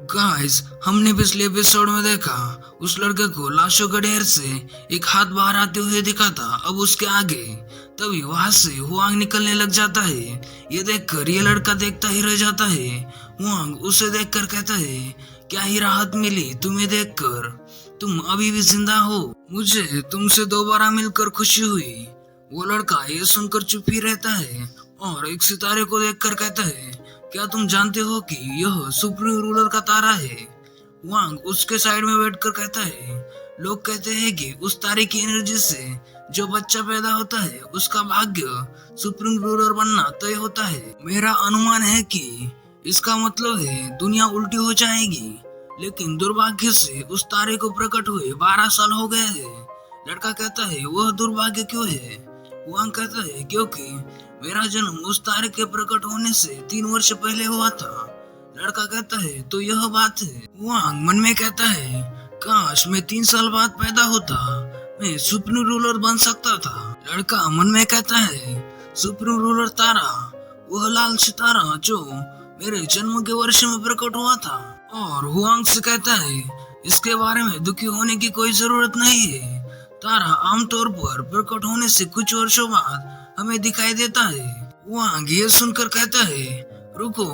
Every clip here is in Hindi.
गाइस, हमने पिछले एपिसोड में देखा उस लड़के को लाशों के ढेर से एक हाथ बाहर आते हुए दिखा था। अब उसके आगे तभी वहां से हुआंग निकलने लग जाता है। ये देखकर ये लड़का देखता ही रह जाता है। हुआंग उसे देखकर कहता है, क्या ही राहत मिली तुम्हें देखकर, तुम अभी भी जिंदा हो, मुझे तुमसे दोबारा मिलकर खुशी हुई। वो लड़का ये सुनकर चुप ही रहता है और एक सितारे को देखकर कहता है, क्या तुम जानते हो कि यह सुप्रीम रूलर का तारा है। वांग उसके साइड में बैठकर कहता है, लोग कहते हैं कि उस तारे की एनर्जी से जो बच्चा पैदा होता है उसका भाग्य सुप्रीम रूलर बनना तय होता है। मेरा अनुमान है कि इसका मतलब है दुनिया उल्टी हो जाएगी, लेकिन दुर्भाग्य से उस तारे को प्रकट हुए 12 साल हो गए हैं। लड़का कहता है, वह दुर्भाग्य क्यों है। वांग कहता है, क्योंकि मेरा जन्म उस तारे के प्रकट होने से 3 वर्ष पहले हुआ था। लड़का कहता है, तो यह बात है। वांग मन में कहता है, काश मैं 3 साल बाद पैदा होता, मैं सुप्रीम रूलर बन सकता था। लड़का मन में कहता है, सुप्रीम रूलर तारा, वह लाल सितारा जो मेरे जन्म के वर्ष में प्रकट हुआ था। और हुआंग से कहता है, इसके बारे में दुखी होने की कोई जरूरत नहीं है। तारा आमतौर पर प्रकट होने से कुछ वर्षों बाद हमें दिखाई देता है। वांग ये सुनकर कहता है, रुको,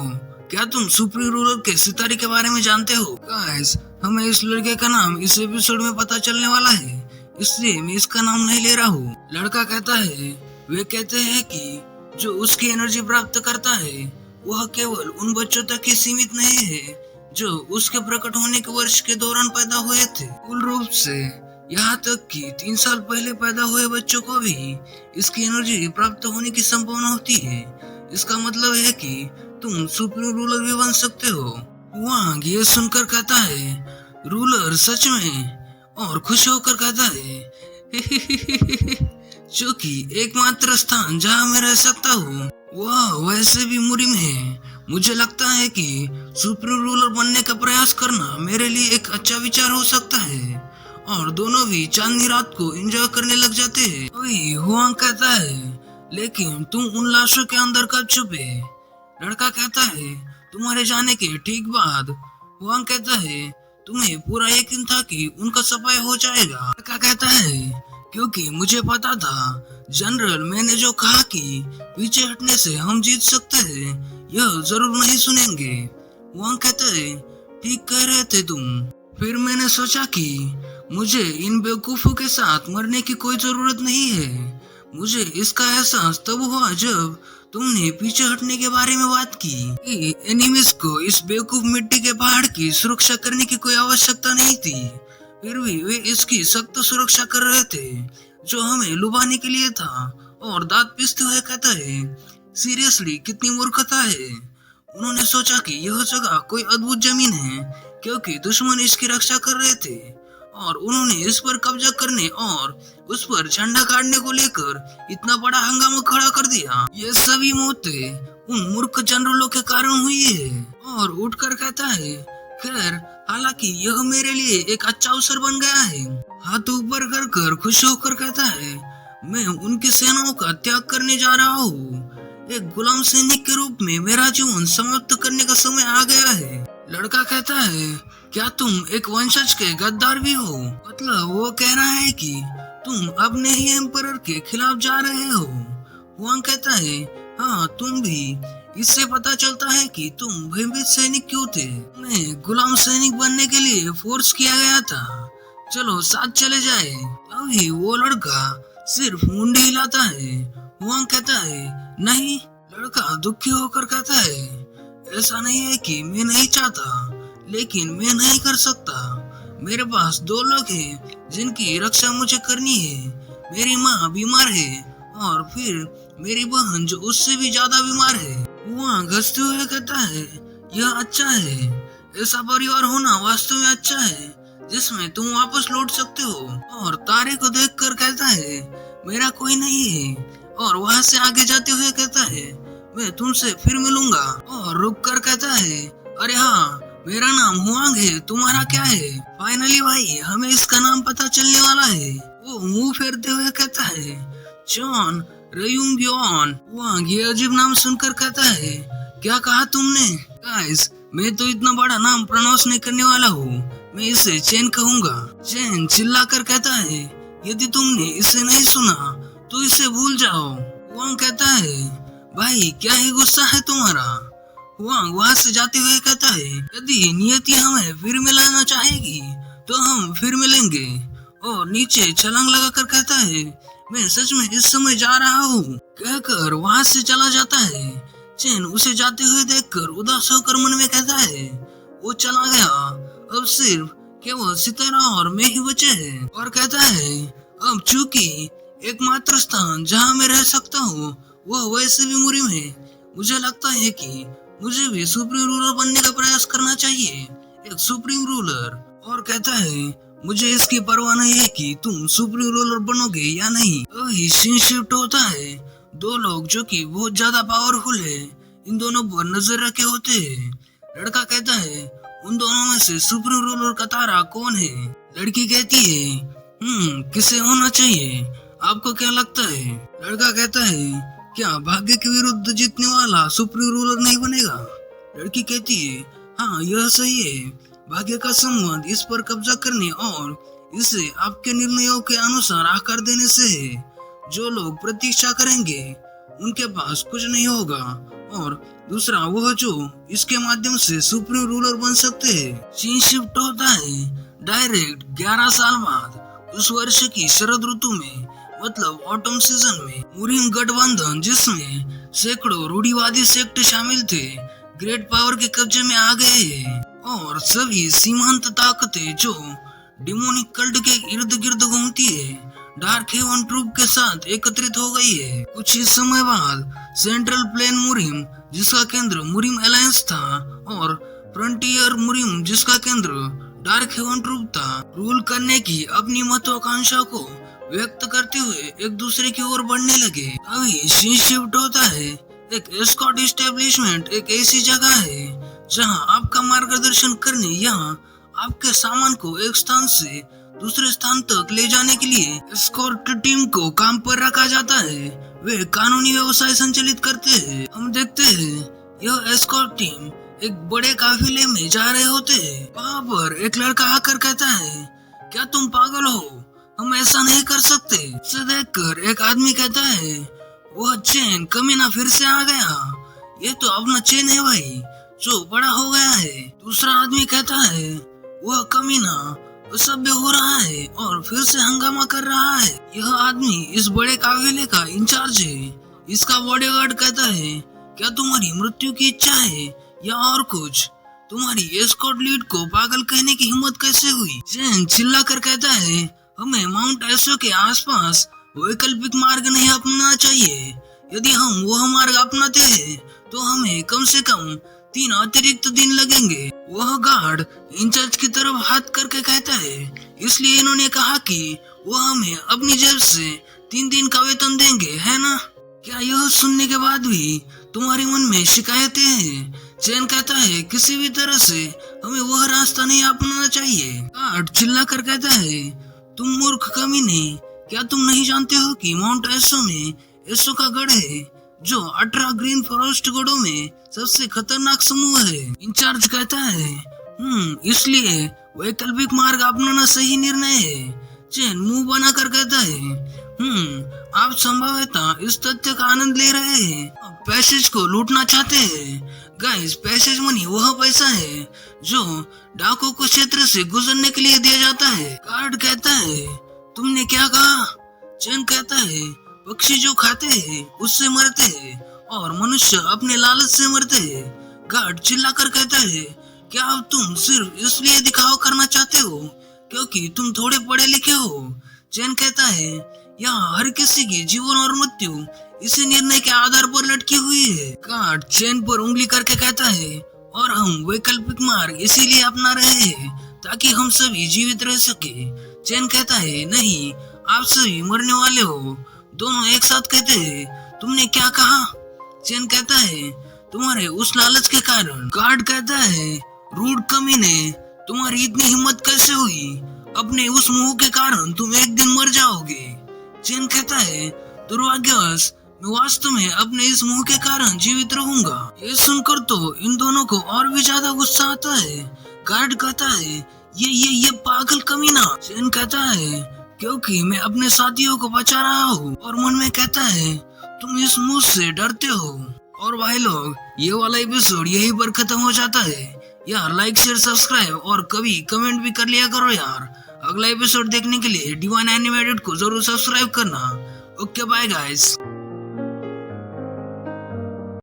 क्या तुम सुप्रीम रूलर के सितारे के बारे में जानते हो। गाइस, हमें इस लड़के का नाम इस एपिसोड में पता चलने वाला है, इसलिए मैं इसका नाम नहीं ले रहा हूँ। लड़का कहता है, वे कहते हैं कि जो उसकी एनर्जी प्राप्त करता है वह केवल उन बच्चों तक ही सीमित नहीं है जो उसके प्रकट होने के वर्ष के दौरान पैदा हुए थे। मूल रूप से यहाँ तक कि 3 साल पहले पैदा हुए बच्चों को भी इसकी एनर्जी प्राप्त होने की संभावना होती है। इसका मतलब है कि तुम सुप्रीम रूलर भी बन सकते हो। वांग ये सुनकर कहता है, रूलर सच में, और खुश होकर कहता है, जो कि एकमात्र स्थान जहाँ मैं रह सकता हूँ वह वैसे भी मुरिम है। मुझे लगता है कि सुप्रीम रूलर बनने का प्रयास करना मेरे लिए एक अच्छा विचार हो सकता है। और दोनों भी चांदनी रात को एंजॉय करने लग जाते हैं। वही हुआंग कहता है, लेकिन तुम उन लाशों के अंदर कब छुपे। लड़का कहता है, तुम्हारे जाने के ठीक बाद। हुआंग कहता है, तुम्हें पूरा यकीन था कि उनका सफाई हो जाएगा। लड़का कहता है, क्योंकि मुझे पता था जनरल, मैंने जो कहा कि पीछे हटने से हम जीत सकते हैं, यह जरूर नहीं सुनेंगे। हुआंग कहता है, ठीक कह रहे थे तुम। फिर मैंने सोचा कि मुझे इन बेवकूफों के साथ मरने की कोई जरूरत नहीं है। मुझे इसका एहसास तब हुआ जब तुमने पीछे हटने के बारे में बात की। एनिमीज को इस बेवकूफ मिट्टी के पहाड़ की सुरक्षा करने की कोई आवश्यकता नहीं थी, फिर भी वे इसकी सख्त सुरक्षा कर रहे थे जो हमें लुभाने के लिए था। और दांत पीसते हुए कहता है, सीरियसली कितनी मूर्खता है। उन्होंने सोचा कि यह जगह कोई अद्भुत जमीन है क्योंकि दुश्मन इसकी रक्षा कर रहे थे, और उन्होंने इस पर कब्जा करने और उस पर झंडा गाड़ने को लेकर इतना बड़ा हंगामा खड़ा कर दिया। ये सभी मौतें उन मूर्ख जनरलों के कारण हुई है। और उठकर कहता है, खैर, हालांकि यह मेरे लिए एक अच्छा अवसर बन गया है। हाथ ऊपर कर खुश होकर कहता है, मैं उनकी सेनाओं का त्याग करने जा रहा हूँ। एक गुलाम सैनिक के रूप में मेरा जीवन समाप्त करने का समय आ गया है। लड़का कहता है, क्या तुम एक वंशज के गद्दार भी हो। मतलब वो कह रहा है कि तुम अपने ही एम्परर के खिलाफ जा रहे हो। वांग कहता है, हाँ, तुम भी। इससे पता चलता है कि तुम भयभीत सैनिक क्यों थे। मैं गुलाम सैनिक बनने के लिए फोर्स किया गया था। चलो साथ चले जाए। अभी वो लड़का सिर्फ मुंडी हिलाता है। वांग कहता है, नहीं। लड़का दुखी होकर कहता है, ऐसा नहीं है कि मैं नहीं चाहता, लेकिन मैं नहीं कर सकता। मेरे पास 2 लोग हैं जिनकी रक्षा मुझे करनी है। मेरी माँ बीमार है और फिर मेरी बहन जो उससे भी ज्यादा बीमार है। वहाँ हंसते हुए कहता है, यह अच्छा है। ऐसा परिवार होना वास्तव में अच्छा है जिसमें तुम वापस लौट सकते हो। और तारे को देखकर कहता है, मेरा कोई नहीं है। और वहाँ से आगे जाते हुए कहता है, मैं तुमसे फिर मिलूंगा। और रुक कर कहता है, अरे हाँ, मेरा नाम हुआंग है, तुम्हारा क्या है। फाइनली भाई, हमें इसका नाम पता चलने वाला है। वो मुंह फेरते हुए कहता है, जॉन रयूंग। हुआंग ये अजीब नाम सुनकर कहता है, क्या कहा तुमने। गाइस, मैं तो इतना बड़ा नाम प्रोनाउंस नहीं करने वाला हूँ, मैं इसे चेन कहूंगा। चेन चिल्लाकर कहता है, यदि तुमने इसे नहीं सुना तो इसे भूल जाओ। हुआंग कहता है, भाई क्या ही गुस्सा है तुम्हारा। हुआंग वहां से जाते हुए कहता है, यदि नियति हमें फिर मिलाना चाहेगी तो हम फिर मिलेंगे। और नीचे छलांग लगाकर कहता है, मैं सच में इस समय जा रहा हूँ, कहकर वहां से चला जाता है। चेन उसे जाते हुए देखकर उदास होकर मन में कहता है, वो चला गया, अब सिर्फ केवल सितारा और मैं ही बचे हैं। और कहता है, अब चूंकि एकमात्र स्थान जहाँ मैं रह सकता हूँ वह वैसे भी मुरिम है, मुझे लगता है कि मुझे भी सुप्रीम रूलर बनने का प्रयास करना चाहिए, एक सुप्रीम रूलर। और कहता है, मुझे इसकी परवाह नहीं है कि तुम सुप्रीम रूलर बनोगे या नहीं। अभी सीन शिफ्ट होता है। दो लोग जो कि बहुत ज्यादा पावरफुल है, इन दोनों पर नजर रखे होते हैं। लड़का कहता है, उन दोनों में से सुप्रीम रूलर का तारा कौन है? लड़की कहती है, किसे होना चाहिए, आपको क्या लगता है? लड़का कहता है, क्या भाग्य के विरुद्ध जीतने वाला सुप्रीम रूलर नहीं बनेगा? लड़की कहती है, हाँ यह सही है, भाग्य का संबंध इस पर कब्जा करने और इसे आपके निर्णयों के अनुसार आकार देने से है। जो लोग प्रतीक्षा करेंगे उनके पास कुछ नहीं होगा, और दूसरा वह जो इसके माध्यम से सुप्रीम रूलर बन सकते हैं। सीन शिफ्ट होता है डायरेक्ट 11 साल बाद, उस वर्ष की शरद ऋतु में, मतलब ऑटम सीजन में। मुरिम गठबंधन, जिसमें सैकड़ों रूढ़िवादी सेक्ट शामिल थे, ग्रेट पावर के कब्जे में आ गए हैं, और सभी सीमांत ताकतें जो डिमोनिक कल्ट के इर्द गिर्द घूमती है, डार्क हेवन ट्रूप के साथ एकत्रित हो गई है। कुछ ही समय बाद सेंट्रल प्लेन मुरिम, जिसका केंद्र मुरिम अलायंस था, और फ्रंटियर मुरिम, जिसका केंद्र डार्क हेवन ट्रूप था, रूल करने की अपनी महत्वाकांक्षा को व्यक्त करते हुए एक दूसरे की ओर बढ़ने लगे। अभी सीन शिफ्ट होता है। एक एस्कॉर्ट एस्टेब्लिशमेंट एक ऐसी जगह है जहां आपका मार्गदर्शन करने या आपके सामान को एक स्थान से दूसरे स्थान तक ले जाने के लिए एस्कॉर्ट टीम को काम पर रखा जाता है। वे कानूनी व्यवसाय संचालित करते हैं। हम देखते हैं यह एस्कॉर्ट टीम एक बड़े काफिले में जा रहे होते हैं। वहाँ पर एक लड़का आकर कहता है, क्या तुम पागल हो, हम ऐसा नहीं कर सकते। इसे देखकर एक आदमी कहता है, वह चेन कमीना फिर से आ गया, ये तो अपना चेन है भाई, जो बड़ा हो गया है। दूसरा आदमी कहता है, वह कमीना असभ्य हो रहा है और फिर से हंगामा कर रहा है। यह आदमी इस बड़े काफिले का इंचार्ज है। इसका बॉडीगार्ड कहता है, क्या तुम्हारी मृत्यु की इच्छा है या और कुछ? तुम्हारी एस्कॉर्ट लीड को पागल कहने की हिम्मत कैसे हुई? चेन चिल्लाकर कहता है, हमें माउंट एसो के आसपास वैकल्पिक मार्ग नहीं अपनाना चाहिए। यदि हम वह मार्ग अपनाते हैं तो हमें कम से कम 3 अतिरिक्त दिन लगेंगे। वह गार्ड इंचार्ज की तरफ हाथ करके कहता है, इसलिए इन्होंने कहा कि वह हमें अपनी जेब से 3 दिन का वेतन देंगे, है ना? क्या यह सुनने के बाद भी तुम्हारे मन में शिकायतें हैं? चैन कहता है, किसी भी तरह से हमें वह रास्ता नहीं अपनाना चाहिए। गार्ड चिल्लाकर कहता है, तुम मूर्ख कमीने, क्या तुम नहीं जानते हो कि माउंट एसो में एसो का गढ़ है, जो 18 ग्रीन फॉरेस्ट गढ़ों में सबसे खतरनाक समूह है। इंचार्ज कहता है, इसलिए वैकल्पिक मार्ग अपनाना सही निर्णय है। चेन मुंह बनाकर कहता है, आप संभवतः इस तथ्य का आनंद ले रहे हैं, पैसेज को लूटना चाहते हैं। गाइस, पैसेज मनी वह पैसा है जो डाकू को क्षेत्र से गुजरने के लिए दिया जाता है। गार्ड कहता है, तुमने क्या कहा? चेन कहता है, पक्षी जो खाते हैं उससे मरते हैं और मनुष्य अपने लालच से मरते हैं। गार्ड चिल्लाकर कहता है, क्या अब तुम सिर्फ इसलिए दिखावा करना चाहते हो क्योंकि तुम थोड़े पढ़े लिखे हो? चेन कहता है, यहाँ हर किसी की जीवन और मृत्यु इसी निर्णय के आधार पर लटकी हुई है। गार्ड चेन पर उंगली करके कहता है, और हम वैकल्पिक मार्ग इसीलिए अपना रहे हैं ताकि हम सभी जीवित रह सके। चेन कहता है, नहीं, आप सभी मरने वाले हो। दोनों एक साथ कहते हैं, तुमने क्या कहा? चेन कहता है, तुम्हारे उस लालच के कारण। गार्ड कहता है, रूड कमीने, तुम्हारी इतनी हिम्मत कैसे हुई? अपने उस मुंह के कारण तुम एक दिन मर जाओगे। चेन कहता है, दुर्भाग्यवश मैं वास्तव में अपने इस मुंह के कारण जीवित रहूंगा। ये सुनकर तो इन दोनों को और भी ज्यादा गुस्सा आता है। गार्ड कहता है, ये पागल कमीना। शेन कहता है, क्योंकि मैं अपने साथियों को बचा रहा हूँ। और मन में कहता है, तुम इस मुंह से डरते हो। और भाई लोग, ये वाला एपिसोड यहीं पर खत्म हो जाता है। यार लाइक शेयर सब्सक्राइब और कभी कमेंट भी कर लिया करो यार। अगला एपिसोड देखने के लिए डिवाइन एनिमेटेड को जरूर सब्सक्राइब करना। Okay bye guys.